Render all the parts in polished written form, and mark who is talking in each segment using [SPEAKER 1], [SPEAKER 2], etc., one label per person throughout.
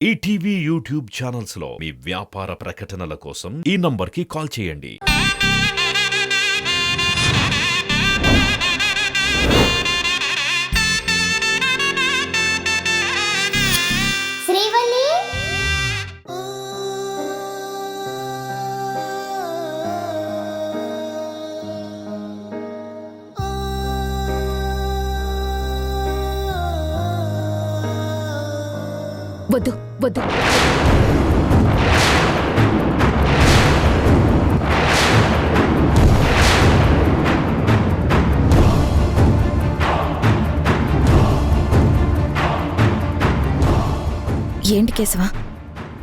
[SPEAKER 1] ETV YouTube channels లో మీ వ్యాపార ప్రకటనల కోసం ఈ నంబర్కి కాల్ చేయండి.
[SPEAKER 2] శ్రీవల్లి
[SPEAKER 3] వద్దు వద్దు. ఏంటి కేశవ,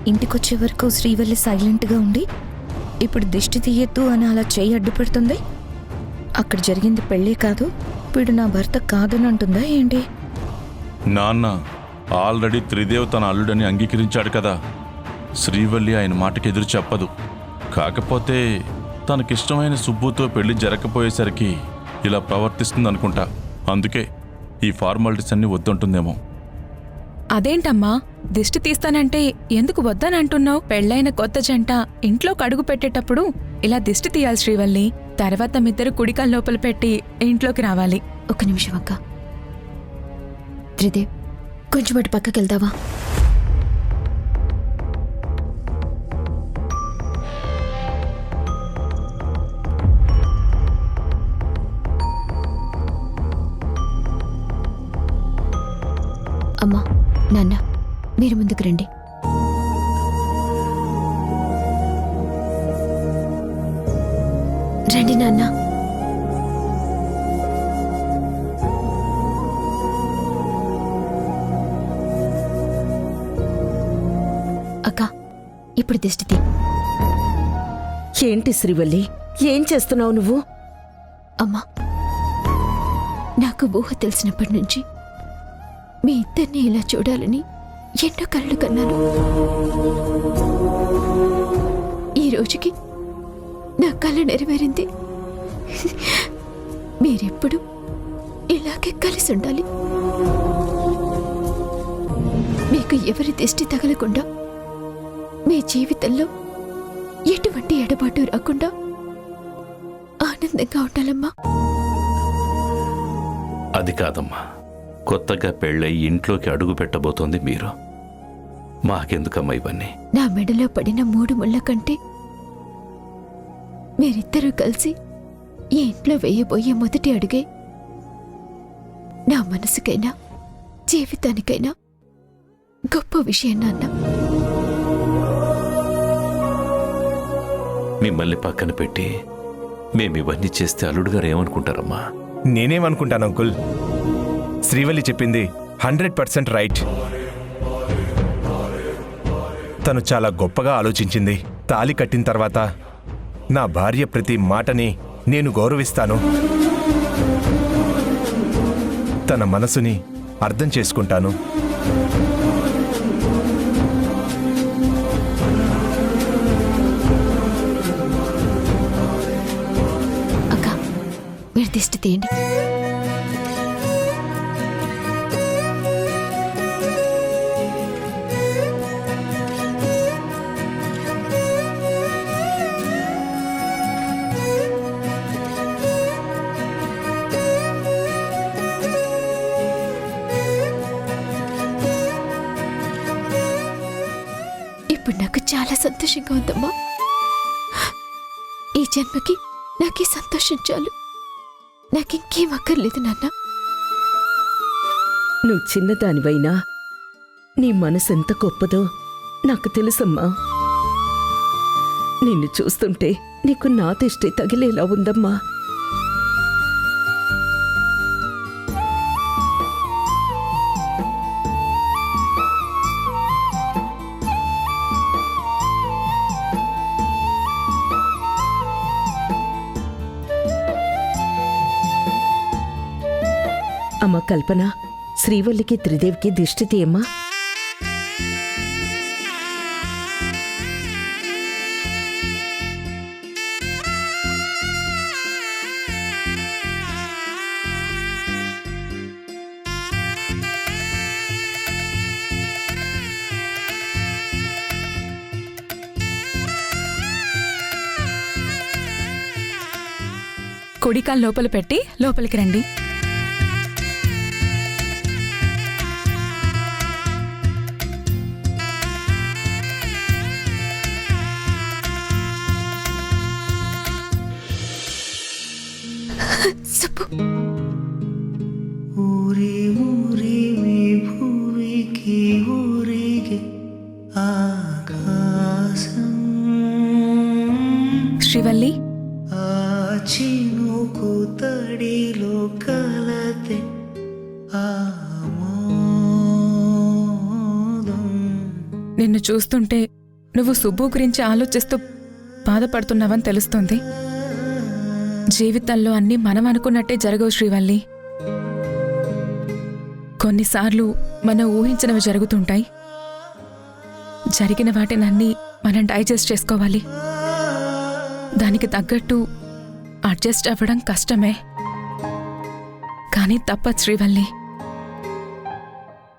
[SPEAKER 3] ఇంటికొచ్చే వరకు శ్రీవల్లి సైలెంట్గా ఉండి ఇప్పుడు దిష్టి తీయద్దు అని అలా చేయి అడ్డు పెడుతుంది. అక్కడ జరిగింది పెళ్ళే కాదు, వీడు నా భర్త కాదని అంటుందా ఏంటి?
[SPEAKER 4] నాన్న ఆల్రెడీ త్రిదేవ్ తన అల్లుడని అంగీకరించాడు కదా. శ్రీవల్లి ఆయన మాటకి ఎదురు చెప్పదు. కాకపోతే తనకిష్టమైన సుబ్బుతో పెళ్లి జరగకపోయేసరికి ఇలా ప్రవర్తిస్తుందనుకుంటా. అందుకే ఈ ఫార్మాలిటీస్ అన్ని వద్దంటుందేమో.
[SPEAKER 5] అదేంటమ్మా, దిష్టి తీస్తానంటే ఎందుకు వద్దని అంటున్నావు? పెళ్ళైన కొత్త జంట ఇంట్లో కడుగు పెట్టేటప్పుడు ఇలా దిష్టి తీయాలి శ్రీవల్లి. తర్వాత మిద్దరు కుడికాల లోపల పెట్టి ఇంట్లోకి రావాలి.
[SPEAKER 3] ఒక నిమిషం అక్క. త్రిదేవ్, కొంచెం అటు పక్కకి వెళ్తావా? అమ్మా, నాన్న, మీరు ముందుకు రండి. రండి నాన్న. అక్క, ఇప్పుడు దిష్టి తీ.
[SPEAKER 6] ఏంటి శ్రీవల్లి, ఏం చేస్తున్నావు నువ్వు?
[SPEAKER 3] అమ్మా, నాకు ఊహ తెలిసినప్పటి నుంచి మీ ఇద్దరిని ఇలా చూడాలని ఎన్నో కలలు కన్నాను. ఈ రోజుకి నా కళ నెరవేరింది. మీరెప్పుడు ఇలాగే కలిసి ఉండాలి. మీకు ఎవరి దిష్టి తగలకుండా, మీ జీవితంలో ఎటువంటి ఎడబాటు రాకుండా ఆనందంగా ఉండాలమ్మా.
[SPEAKER 1] అది కాదమ్మా, కొత్తగా పెళ్ళై ఇంట్లోకి అడుగు పెట్టబోతోంది మీరు. మాకెందుకమ్మా ఇవన్నీ?
[SPEAKER 3] నా మెడలో పడిన 3 ముళ్ళ కంటే మీరిద్దరూ కలిసి ఈ ఇంట్లో వేయబోయే మొదటి అడుగే నా మనసుకైనా జీవితానికైనా గొప్ప విషయం నాన్న.
[SPEAKER 1] మిమ్మల్ని పక్కన పెట్టి మేమివన్నీ చేస్తే అల్లుడు గారు ఏమనుకుంటారమ్మా?
[SPEAKER 7] నేనేమనుకుంటాను అంకుల్, శ్రీవల్లి చెప్పింది 100% రైట్. తను చాలా గొప్పగా ఆలోచించింది. తాళి కట్టిన తర్వాత నా భార్య ప్రతి మాటని నేను గౌరవిస్తాను. తన మనసుని అర్థం చేసుకుంటాను.
[SPEAKER 3] అక్క, మీరు దిష్టి తీయండి. ఇప్పుడు నాకు చాలా సంతోషంగా ఉందమ్మా. ఈ జన్మకి నాకే సంతోషం చాలు. నాకింకేం అక్కర్లేదు నాన్న.
[SPEAKER 6] నువ్వు చిన్నదానివైనా నీ మనసెంత గొప్పదో నాకు తెలుసమ్మా. నిన్ను చూస్తుంటే నీకు నా దిష్టి తగిలేలా ఉందమ్మా. అమ్మ కల్పన, శ్రీవల్లికి త్రిదేవికి దిష్టి తీయమ్మా.
[SPEAKER 5] కుడికాలు లోపల పెట్టి లోపలికి రండి.
[SPEAKER 3] సుబ్బు,
[SPEAKER 2] ఊరి ఊరి మీ భూమికి ఊరిగే ఆకాశం
[SPEAKER 5] శ్రీవల్లి,
[SPEAKER 2] ఆ చినుకు తడిలో కలతే ఆమోదం.
[SPEAKER 5] నిన్ను చూస్తుంటే నువ్వు సుబ్బు గురించి ఆలోచిస్తూ బాధపడుతున్నావని తెలుస్తుంది. జీవితంలో అన్నీ మనం అనుకున్నట్టే జరగవు శ్రీవల్లి. కొన్నిసార్లు మనం ఊహించినవి జరుగుతుంటాయి. జరిగిన వాటినన్నీ మనం డైజెస్ట్ చేసుకోవాలి. దానికి తగ్గట్టు అడ్జస్ట్ అవ్వడం కష్టమే, కానీ తప్పదు శ్రీవల్లి.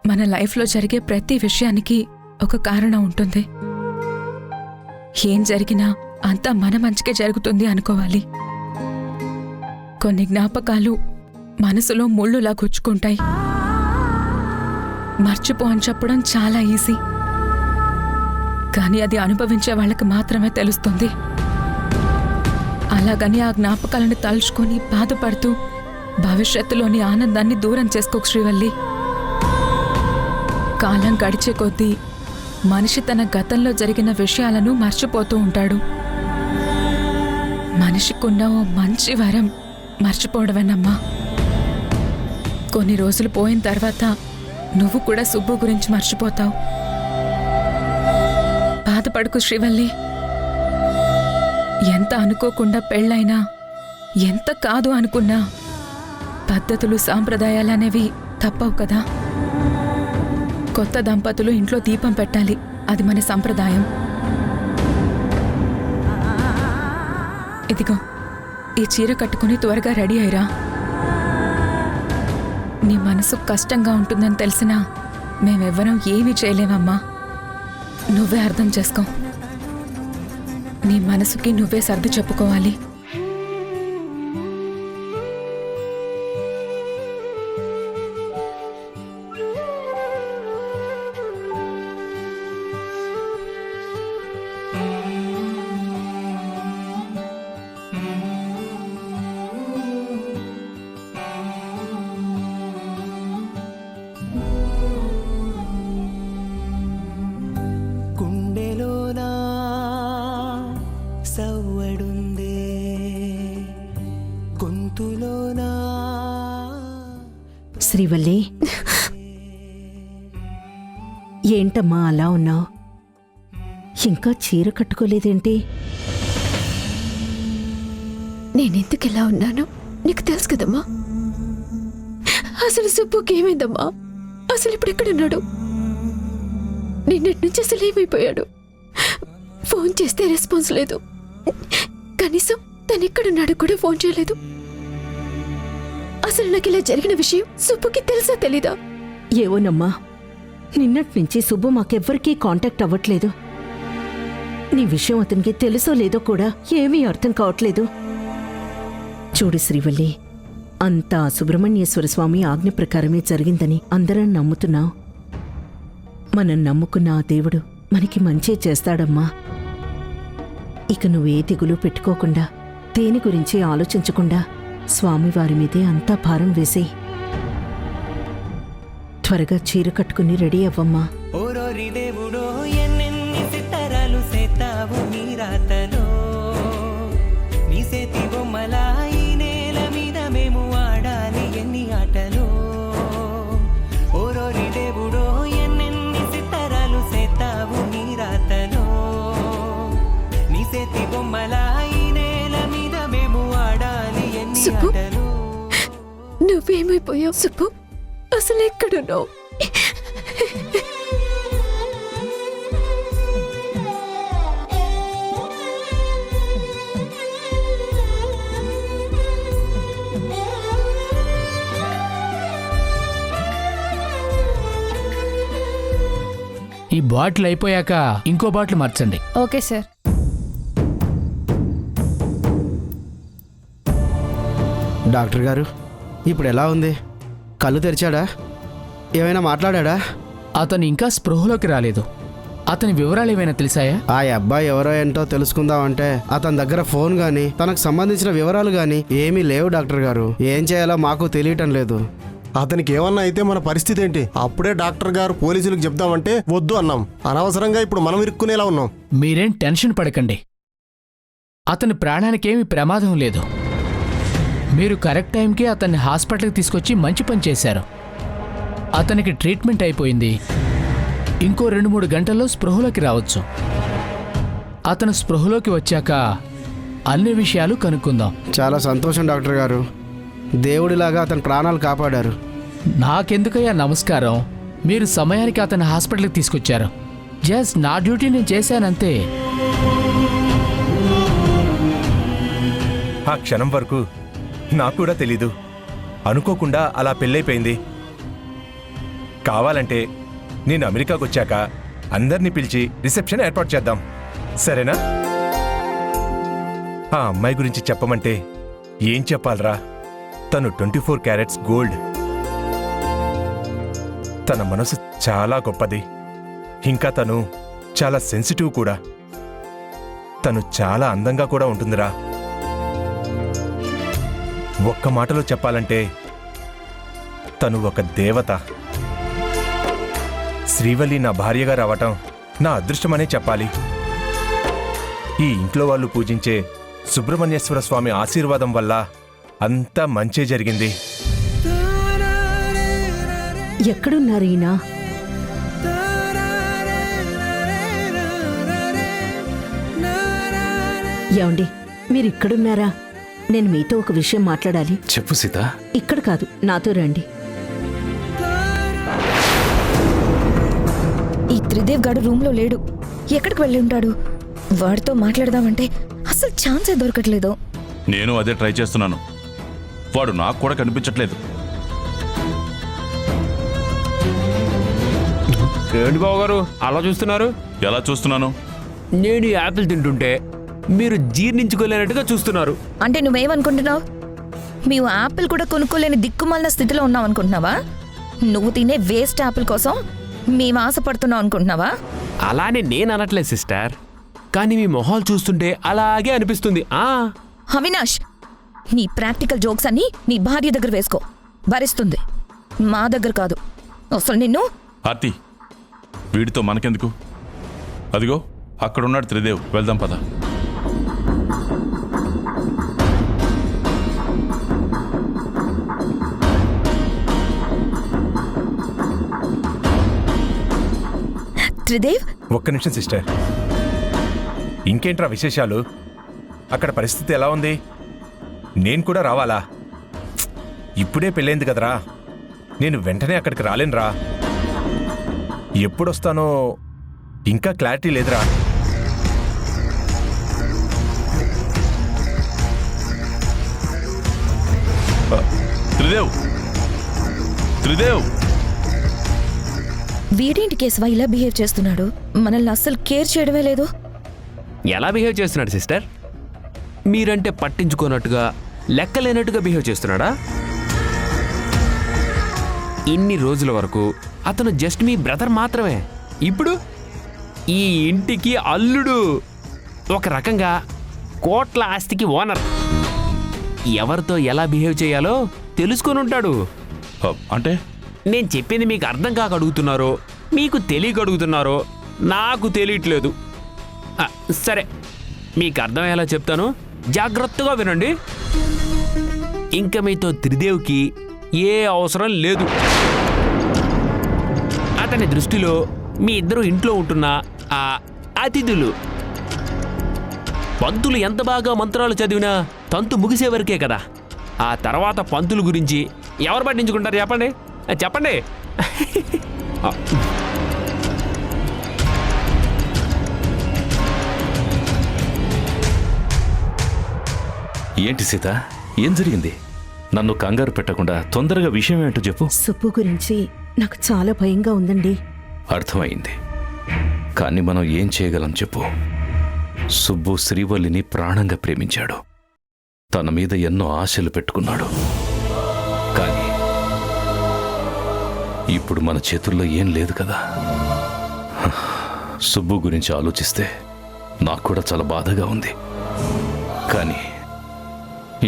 [SPEAKER 5] మన లైఫ్లో జరిగే ప్రతి విషయానికి ఒక కారణం ఉంటుంది. ఏం జరిగినా అంతా మన మంచికే జరుగుతుంది అనుకోవాలి. కొన్ని జ్ఞాపకాలు మనసులో ముళ్ళులా గుచ్చుకుంటాయి. మర్చిపో అని చెప్పడం చాలా ఈజీ, కానీ అది అనుభవించే వాళ్ళకి మాత్రమే తెలుస్తుంది. అలాగని ఆ జ్ఞాపకాలను తలుచుకొని బాధపడుతూ భవిష్యత్తులోని ఆనందాన్ని దూరం చేసుకోకు శ్రీవల్లి. కాలం గడిచే కొద్దీ మనిషి తన గతంలో జరిగిన విషయాలను మర్చిపోతూ ఉంటాడు. మనిషికున్న ఓ మంచి వరం మర్చిపోవడమేనమ్మా. కొన్ని రోజులు పోయిన తర్వాత నువ్వు కూడా సుబ్బు గురించి మర్చిపోతావు. బాధపడుకు శ్రీవల్లి. ఎంత అనుకోకుండా పెళ్ళైనా, ఎంత కాదు అనుకున్నా పద్ధతులు సాంప్రదాయాలనేవి తప్పవు కదా. కొత్త దంపతులు ఇంట్లో దీపం పెట్టాలి, అది మన సంప్రదాయం. ఇదిగో ఈ చీర కట్టుకుని త్వరగా రెడీ అయ్యిరా. నీ మనసు కష్టంగా ఉంటుందని తెలిసినా మేమెవ్వరం ఏమీ చేయలేమమ్మా. నువ్వే అర్థం చేసుకో. నీ మనసుకి నువ్వే సర్ది చెప్పుకోవాలి.
[SPEAKER 2] గుండెలోనా సవ్వడుందే, గొంతులోనా.
[SPEAKER 6] శ్రీవల్లి, ఏంటమ్మా అలా ఉన్నావు? ఇంకా చీర కట్టుకోలేదేంటి?
[SPEAKER 3] నేనెందుకు ఇలా ఉన్నానో నీకు తెలుసు కదమ్మా. అసలు సుబ్బుకి ఏమైందమ్మా? అసలు ఇప్పుడు ఎక్కడున్నాడు? నిన్నటి నుంచి అసలు ఏమైపోయాడు? ఫోన్ చేస్తే రెస్పాన్స్ లేదు. కనీసం తను ఎక్కడున్నాడు కూడా ఫోన్ చేయలేదు. అసలు నాకు ఇలా జరిగిన విషయం సుబ్బుకి తెలుసా తెలీదా?
[SPEAKER 6] ఏవోనమ్మా, నిన్నటి నుంచి సుబ్బు మాకెవ్వరికీ కాంటాక్ట్ అవ్వట్లేదు. నీ విషయం అతనికి తెలుసో లేదో కూడా ఏమీ అర్థం కావట్లేదు. చూడు శ్రీవల్లి, అంతా సుబ్రహ్మణ్యేశ్వర స్వామి ఆజ్ఞ ప్రకారమే జరిగిందని అందరం నమ్ముతున్నావు. మనం నమ్ముకున్న ఆ దేవుడు మనకి మంచే చేస్తాడమ్మా. ఇక నువ్వే దిగులు పెట్టుకోకుండా, దేని గురించి ఆలోచించకుండా స్వామివారి మీదే అంతా భారం వేసి త్వరగా చీర కట్టుకుని రెడీ అవ్వమ్మా.
[SPEAKER 2] ఓరోరి దేవుడో ఎన్నెన్ని సిత్తరాలు సేతావు నీ రాతలో, నీ సేతి బొమ్మలా ఈ నేల మీద మేము ఆడాలి ఎన్ని ఆటలో. ఓరోరి దేవుడో ఎన్నెన్ని సిత్తరాలు సేతావు నీ రాతలో, నీ సేతి బొమ్మలా ఈ నేల మీద మేము ఆడాలి ఎన్ని
[SPEAKER 3] సుబ్బు,
[SPEAKER 2] ఆటలో.
[SPEAKER 3] నువ్వేమైపోయావు సుబ్బు? అసలు ఎక్కడున్నావు?
[SPEAKER 8] ఈ బాటిల్ అయిపోయాక ఇంకో బాటిల్ మార్చండి.
[SPEAKER 5] Okay sir.
[SPEAKER 9] డాక్టర్ గారు ఇప్పుడు ఎలా ఉంది? కళ్ళు తెరిచాడా? ఏమైనా మాట్లాడా?
[SPEAKER 8] అతను ఇంకా స్పృహలోకి రాలేదు. అతని వివరాలు ఏమైనా తెలిసాయా?
[SPEAKER 9] ఆ అబ్బాయి ఎవరో ఏంటో తెలుసుకుందామంటే అతని దగ్గర ఫోన్ గాని తనకు సంబంధించిన వివరాలు గాని ఏమీ లేవు డాక్టర్ గారు. ఏం చేయాలో మాకు తెలియటం లేదు.
[SPEAKER 10] అతనికి ఏమన్నా అయితే మన పరిస్థితి ఏంటి? అప్పుడే డాక్టర్ గారు పోలీసులకు చెప్దామంటే వద్దు అన్నాం. అనవసరంగా ఇప్పుడు మనం ఇరుక్కునేలా ఉన్నాం.
[SPEAKER 8] మీరేం టెన్షన్ పడకండి. అతని ప్రాణానికేమీ ప్రమాదం లేదు. మీరు కరెక్ట్ టైంకి అతన్ని హాస్పిటల్కి తీసుకొచ్చి మంచి పని చేశారు. అతనికి ట్రీట్మెంట్ అయిపోయింది. ఇంకో 2-3 గంటల్లో స్పృహలోకి రావచ్చు. అతను స్పృహలోకి వచ్చాక అన్ని విషయాలు కనుక్కుందాం.
[SPEAKER 9] చాలా సంతోషం డాక్టర్ గారు. దేవుడిలాగా అతని ప్రాణాలు కాపాడారు.
[SPEAKER 8] నాకెందుకయ్యా నమస్కారం. మీరు సమయానికి అతన్ని హాస్పిటల్కి తీసుకొచ్చారు. జస్ట్ నా డ్యూటీ నేను చేశానంతే.
[SPEAKER 7] ఆ క్షణం వరకు నాకు కూడా తెలీదు. అనుకోకుండా అలా పెళ్ళైపోయింది. కావాలంటే నేను అమెరికాకు వచ్చాక అందరినీ పిలిచి రిసెప్షన్ ఏర్పాటు చేద్దాం, సరేనా? ఆ అమ్మాయి గురించి చెప్పమంటే ఏం చెప్పాలరా? తను 24 క్యారెట్స్ గోల్డ్. తన మనసు చాలా గొప్పది. ఇంకా తను చాలా సెన్సిటివ్ కూడా. తను చాలా అందంగా కూడా ఉంటుందిరా. ఒక్క మాటలో చెప్పాలంటే తను ఒక దేవత. శ్రీవల్లి నా భార్యగా రావటం నా అదృష్టమనే చెప్పాలి. ఈ ఇంట్లో వాళ్ళు పూజించే సుబ్రహ్మణ్యేశ్వర స్వామి ఆశీర్వాదం వల్ల అంతా మంచే జరిగింది.
[SPEAKER 6] ఎక్కడున్నారు ఈయన? ఏమండి, మీరు ఇక్కడున్నారా? నేను మీతో ఒక విషయం మాట్లాడాలి.
[SPEAKER 1] చెప్పు సీత.
[SPEAKER 6] ఇక్కడ కాదు, నాతో రండి.
[SPEAKER 3] ఈ త్రిదేవ్ గాడు రూమ్లో లేడు. ఎక్కడికి వెళ్ళి ఉంటాడు? వాడితో మాట్లాడదామంటే అసలు ఛాన్సే దొరకట్లేదు.
[SPEAKER 4] నేను అదే ట్రై చేస్తున్నాను. వాడు నాకు కూడా కనిపించట్లేదు.
[SPEAKER 11] ఏంటి బావగారు అలా చూస్తున్నారు?
[SPEAKER 4] ఎలా చూస్తున్నాను?
[SPEAKER 11] నేను ఈ యాపిల్ తింటుంటే మీరు జీర్ణించుకోలేనట్టుగా చూస్తున్నారు.
[SPEAKER 3] అంటే నువ్వేమనుకుంటున్నావు? మేము యాపిల్ కూడా కొనుక్కోలేని దిక్కుమాలిన స్థితిలో ఉన్నాం అనుకుంటున్నావా? నువ్వు తినే వేస్ట్ యాపిల్ కోసం మేము ఆశపడుతున్నావు అనుకుంటున్నావా?
[SPEAKER 11] అలానే నేను అనట్లేదు సిస్టర్, కానీ మీ మొహాలు చూస్తుంటే అలాగే అనిపిస్తుంది.
[SPEAKER 3] అవినాష్, నీ ప్రాక్టికల్ జోక్స్ అన్ని నీ భార్య దగ్గర వేసుకో. భరిస్తుంది, మా దగ్గర కాదు. అసలు నిన్ను.
[SPEAKER 4] ఆర్తి, వీడితో మనకెందుకు? అదిగో అక్కడున్నాడు త్రిదేవ్. వెళ్దాం పద.
[SPEAKER 3] త్రిదేవ్,
[SPEAKER 7] ఒక్క నిమిషం సిస్టర్. ఇంకేంట్రా విశేషాలు? అక్కడ పరిస్థితి ఎలా ఉంది? నేను కూడా రావాలా? ఇప్పుడే పెళ్ళైంది కదరా. నేను వెంటనే అక్కడికి రాలేనురా. ఎప్పుడొస్తానో ఇంకా క్లారిటీ లేదురా.
[SPEAKER 4] త్రిదేవ్, త్రిదేవ్,
[SPEAKER 3] వీడేంటి కేశవ ఇలా బిహేవ్ చేస్తున్నాడు? మనల్ని అస్సలు కేర్ చేయడమే లేదు.
[SPEAKER 11] ఎలా బిహేవ్ చేస్తున్నాడు సిస్టర్? మీరంటే పట్టించుకోనట్టుగా, లెక్కలేనట్టుగా బిహేవ్ చేస్తున్నాడా? ఇన్ని రోజుల వరకు అతను జస్ట్ మీ బ్రదర్ మాత్రమే. ఇప్పుడు ఈ ఇంటికి అల్లుడు. ఒక రకంగా కోట్ల ఆస్తికి ఓనర్. ఎవరితో ఎలా బిహేవ్ చేయాలో తెలుసుకొని ఉంటాడు.
[SPEAKER 4] అంటే
[SPEAKER 11] నేను చెప్పింది మీకు అర్థం కాక అడుగుతున్నారో, మీకు తెలియక అడుగుతున్నారో నాకు తెలియట్లేదు. సరే, మీకు అర్థమయ్యేలా చెప్తాను, జాగ్రత్తగా వినండి. ఇంకా మీతో త్రిదేవ్కి ఏ అవసరం లేదు. అతని దృష్టిలో మీ ఇద్దరు ఇంట్లో ఉంటున్న ఆ అతిథులు. పంతులు ఎంత బాగా మంత్రాలు చదివినా తంతు ముగిసే వరకే కదా. ఆ తర్వాత పంతులు గురించి ఎవరు పట్టించుకుంటారు చెప్పండి? చెప్పండి.
[SPEAKER 1] ఏంటి సీత, ఏం జరిగింది? నన్ను కంగారు పెట్టకుండా తొందరగా విషయం ఏంటో చెప్పు.
[SPEAKER 6] సుబ్బు గురించి నాకు చాలా భయంగా ఉందండి.
[SPEAKER 1] అర్థమైంది, కానీ మనం ఏం చేయగలం చెప్పు. సుబ్బు శ్రీవల్లిని ప్రాణంగా ప్రేమించాడు. తన మీద ఎన్నో ఆశలు పెట్టుకున్నాడు. కానీ ఇప్పుడు మన చేతుల్లో ఏం లేదు కదా. సుబ్బు గురించి ఆలోచిస్తే నాకు కూడా చాలా బాధగా ఉంది. కానీ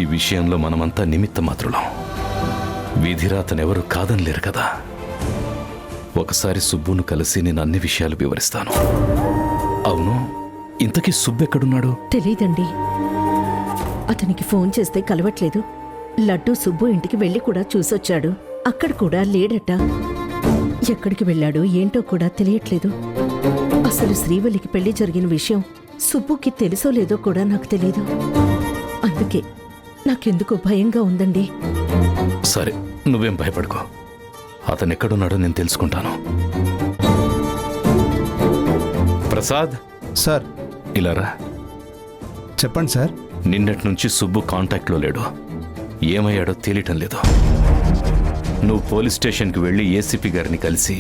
[SPEAKER 1] ఈ విషయంలో మనమంతా నిమిత్త మాత్రులం. విధిరాతనెవరూ కాదనిలేరు కదా. ఒకసారి సుబ్బును కలిసి నేను అన్ని విషయాలు వివరిస్తాను. అవును, ఇంతకీ సుబ్బు ఎక్కడున్నాడు?
[SPEAKER 6] తెలీదండి. అతనికి ఫోన్ చేస్తే కలవట్లేదు. లడ్డు సుబ్బు ఇంటికి వెళ్ళి కూడా చూసొచ్చాడు. అక్కడ కూడా లేడట. ఎక్కడికి వెళ్ళాడో ఏంటో కూడా తెలియట్లేదు. అసలు శ్రీవల్లికి పెళ్లి జరిగిన విషయం సుబ్బుకి తెలుసో లేదో కూడా నాకు తెలీదు. అందుకే నాకెందుకో భయంగా ఉందండి.
[SPEAKER 1] సరే, నువ్వేం భయపడుకో. అతను ఎక్కడున్నాడో నేను తెలుసుకుంటాను. ప్రసాద్
[SPEAKER 10] సార్.
[SPEAKER 1] ఇలారా.
[SPEAKER 10] చెప్పండి సార్.
[SPEAKER 1] నిన్నటి నుంచి సుబ్బు కాంటాక్ట్లో లేడు. ఏమయ్యాడో తెలియటం లేదు. నువ్వు పోలీస్ స్టేషన్కి వెళ్ళి ఏసీపీ గారిని కలిసి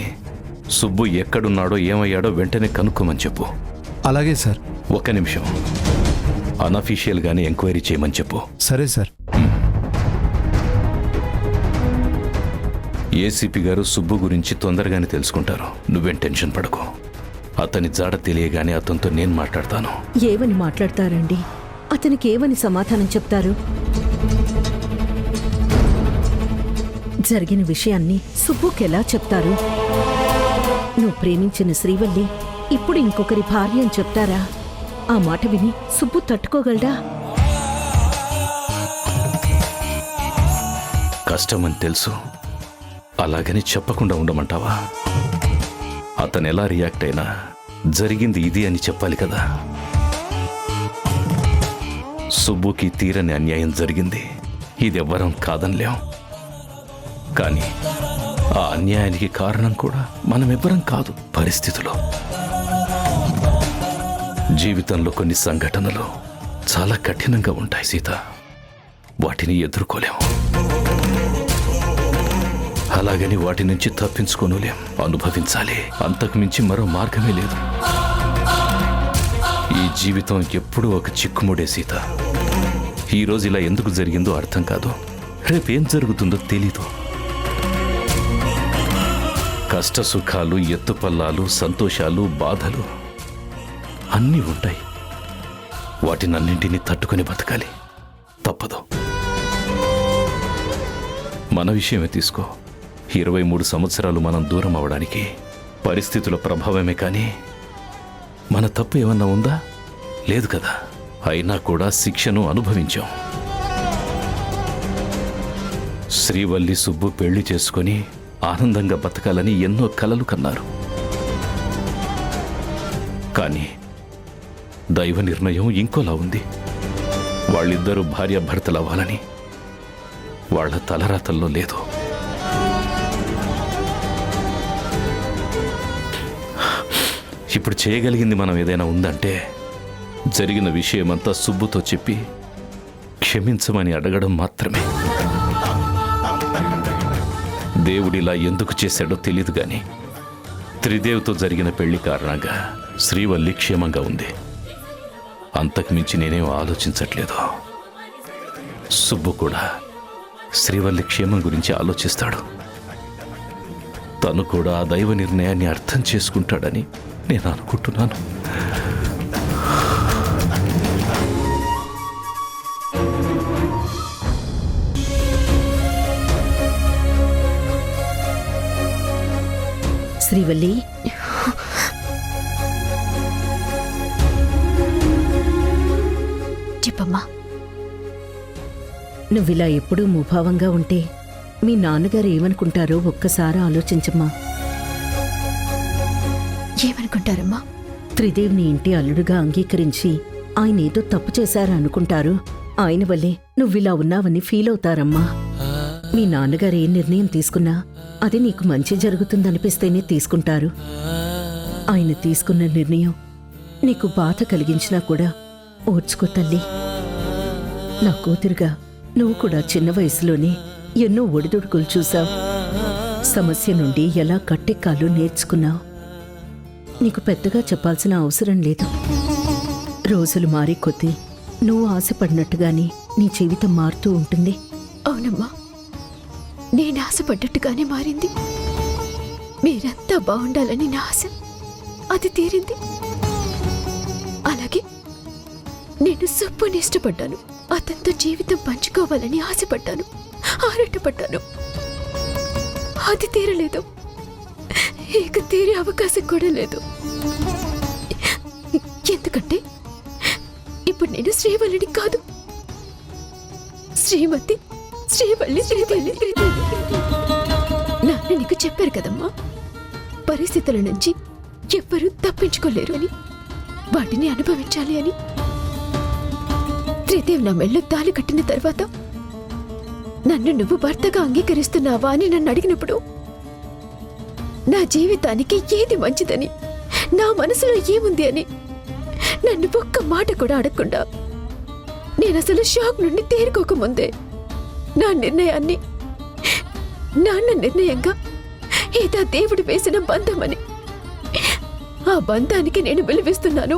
[SPEAKER 1] సుబ్బు ఎక్కడున్నాడో ఏమయ్యాడో వెంటనే కనుక్కోమని చెప్పు.
[SPEAKER 10] అలాగే సార్.
[SPEAKER 1] ఒక్క నిమిషం. అనఫీషియల్గానే ఎంక్వైరీ చేయమని చెప్పు.
[SPEAKER 10] సరే సార్.
[SPEAKER 1] ఏసీపీ గారు సుబ్బు గురించి తొందరగానే తెలుసుకుంటారు. నువ్వేం టెన్షన్ పడకు. అతని జాడ తెలియగానే అతనితో నేను మాట్లాడతాను.
[SPEAKER 6] ఏమని మాట్లాడతారండి? అతనికి ఏమని సమాధానం చెప్తారు? జరిగిన విషయాన్ని సుబ్బుకెలా చెప్తారు? నువ్వు ప్రేమించిన శ్రీవల్లి ఇప్పుడు ఇంకొకరి భార్య అని చెప్తారా? ఆ మాట విని సుబ్బు తట్టుకోగలడా?
[SPEAKER 1] కష్టమని తెలుసు, అలాగని చెప్పకుండా ఉండమంటావా? అతను ఎలా రియాక్ట్ అయినా జరిగింది ఇది అని చెప్పాలి కదా. సుబ్బుకి తీరని అన్యాయం జరిగింది. ఇదెవ్వరం కాదనిలేం. కానీ ఆ అన్యాయానికి కారణం కూడా మనమెవ్వరం కాదు, పరిస్థితులు. జీవితంలో కొన్ని సంఘటనలు చాలా కఠినంగా ఉంటాయి సీత. వాటిని ఎదుర్కోలేం. అలాగని వాటి నుంచి తప్పించుకోనులేం. అనుభవించాలి. అంతకు మించి మరో మార్గమే లేదు. ఈ జీవితం ఎప్పుడూ ఒక చిక్కుముడే సీత. ఈరోజు ఇలా ఎందుకు జరిగిందో అర్థం కాదు. రేపేం జరుగుతుందో తెలీదు. కష్ట సుఖాలు, ఎత్తుపల్లాలు, సంతోషాలు, బాధలు అన్నీ ఉంటాయి. వాటినన్నింటినీ తట్టుకొని బతకాలి. తప్పదు. మన విషయమే తీసుకో. 23 సంవత్సరాలు మనం దూరం అవడానికి పరిస్థితుల ప్రభావమే, కానీ మన తప్పు ఏమన్నా ఉందా? లేదు కదా. అయినా కూడా శిక్షను అనుభవించాం. శ్రీవల్లి సుబ్బు పెళ్లి చేసుకొని ఆనందంగా బతకాలని ఎన్నో కలలు కన్నారు. కానీ దైవ నిర్ణయం ఇంకోలా ఉంది. వాళ్ళిద్దరూ భార్యాభర్తలవ్వాలని వాళ్ళ తలరాతల్లో లేదు. ఇప్పుడు చేయగలిగింది మనం ఏదైనా ఉందంటే జరిగిన విషయమంతా సుబ్బుతో చెప్పి క్షమించమని అడగడం మాత్రమే. దేవుడిలా ఎందుకు చేశాడో తెలీదు, గాని త్రిదేవ్తో జరిగిన పెళ్లి కారణంగా శ్రీవల్లి క్షేమంగా ఉంది. అంతకుమించి నేనేం ఆలోచించట్లేదు. సుబ్బు కూడా శ్రీవల్లి క్షేమం గురించి ఆలోచిస్తాడు. తను కూడా ఆ దైవ నిర్ణయాన్ని అర్థం చేసుకుంటాడని నేను అనుకుంటున్నాను.
[SPEAKER 6] శ్రీవల్లి,
[SPEAKER 3] చెప్పమ్మా.
[SPEAKER 6] నువ్విలా ఎప్పుడూ ముభావంగా ఉంటే మీ నాన్నగారు ఏమనుకుంటారో ఒక్కసారి ఆలోచించమ్మా.
[SPEAKER 3] ఏమనుకుంటారమ్మా?
[SPEAKER 6] త్రిదేవ్ని ఇంటి అల్లుడుగా అంగీకరించి ఆయన ఏదో తప్పు చేశారనుకుంటారు. ఆయన వల్లే నువ్విలా ఉన్నావని ఫీల్ అవుతారమ్మా. మీ నాన్నగారు ఏ నిర్ణయం తీసుకున్నా అది నీకు మంచి జరుగుతుందనిపిస్తేనే తీసుకుంటారు. ఆయన తీసుకున్న నిర్ణయం నీకు బాధ కలిగించినా కూడా ఓర్చుకో తల్లి. నా కూతురుగా నువ్వు కూడా చిన్న వయసులోనే ఎన్నో ఒడిదుడుకులు చూశావు. సమస్య నుండి ఎలా కట్టెక్కాలో నేర్చుకున్నావు. నీకు పెద్దగా చెప్పాల్సిన అవసరం లేదు. రోజులు మారే కొద్దీ నువ్వు ఆశపడినట్టుగానే నీ జీవితం మారుతూ ఉంటుంది.
[SPEAKER 12] అవునమ్మా, నేను ఆశపడ్డట్టుగానే మారింది. మీరంతా బాగుండాలని నా ఆశ, అది తీరింది. అలాగే నేను సుబ్బుని ఇష్టపడ్డాను. అతనితో జీవితం పంచుకోవాలని ఆశపడ్డాను, ఆరాటపడ్డాను. అది తీరలేదు, ఇక తీరే అవకాశం కూడా లేదు. ఎందుకంటే ఇప్పుడు నేను శ్రీవల్లిని కాదు, శ్రీమతి, శ్రీవల్లి, శ్రీవల్లి. నాన్న నీకు చెప్పారు కదమ్మా, పరిస్థితుల నుంచి ఎవ్వరూ తప్పించుకోలేరు అని, వాటిని అనుభవించాలి అని. త్రిదేవ్ నా మెళ్ళో తాళి కట్టిన తర్వాత నన్ను నువ్వు భర్తగా అంగీకరిస్తున్నావా అని నన్ను అడిగినప్పుడు నా జీవితానికి ఏది మంచిదని, నా మనసులో ఏముంది అని నన్ను ఒక్క మాట కూడా అడగకుండా నేనసలు షాక్ నుండి తేరుకోకముందే నా నిర్ణయాన్ని నాన్న నిర్ణయంగా ఇదా దేవుడు వేసిన బంధమని, ఆ బంధానికి నేను విలువిస్తున్నాను,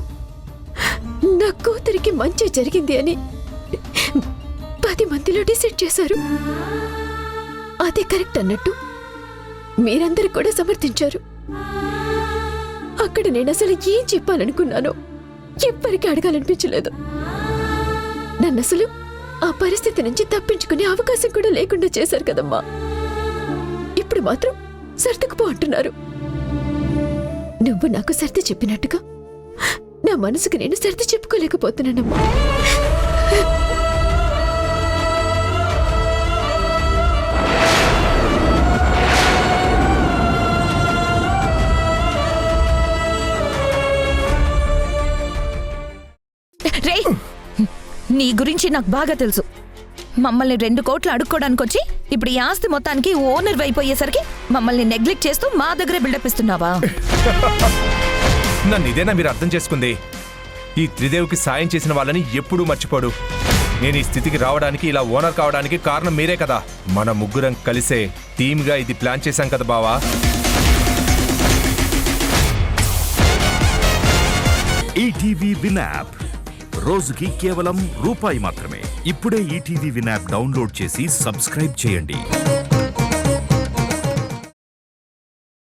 [SPEAKER 12] నా కూతురికి మంచి జరిగింది అని 10 మందిలో డిసైడ్ చేశారు. అదే కరెక్ట్ అన్నట్టు మీరందరూ కూడా సమర్థించారు. అక్కడ నేను అసలు ఏం చెప్పాలనుకున్నానో ఎవ్వరికి అడగాలనిపించలేదు. నన్ను అసలు ఆ పరిస్థితి నుంచి తప్పించుకునే అవకాశం కూడా లేకుండా చేశారు కదమ్మా. ఇప్పుడు మాత్రం సర్దుకుపో అంటున్నారు. నువ్వు నాకు సర్ది చెప్పినట్టుగా నా మనసుకు నేను సర్ది చెప్పుకోలేకపోతున్నానమ్మా.
[SPEAKER 3] రే, నీ గురించి నాకు బాగా తెలుసు. మమ్మల్ని 2 కోట్లు అడుక్కోవడానికి వచ్చి ఇప్పుడు ఈ ఆస్తి మొత్తానికి ఓనర్ అయిపోయేసరికి మమ్మల్ని నెగ్లెక్ట్ చేస్తూ మా దగ్గరే బిల్డప్ ఇస్తున్నావా?
[SPEAKER 7] నన్ను ఇదేనా మీరు అర్థం చేసుకుంది? ఈ త్రిదేవ్కి సాయం చేసిన వాళ్ళని ఎప్పుడూ మర్చిపోడు. నేను ఈ స్థితికి రావడానికి, ఇలా ఓనర్ కావడానికి కారణం మీరే కదా. మన ముగ్గురం కలిసే టీమ్గా ఇది ప్లాన్ చేశాం కదా బావా.
[SPEAKER 13] ఈటీవీ విన్ యాప్ రోజుకి కేవలం రూపాయి మాత్రమే. ఇప్పుడే ఈటీవీ విన్ యాప్ డౌన్లోడ్ చేసి సబ్స్క్రైబ్ చేయండి.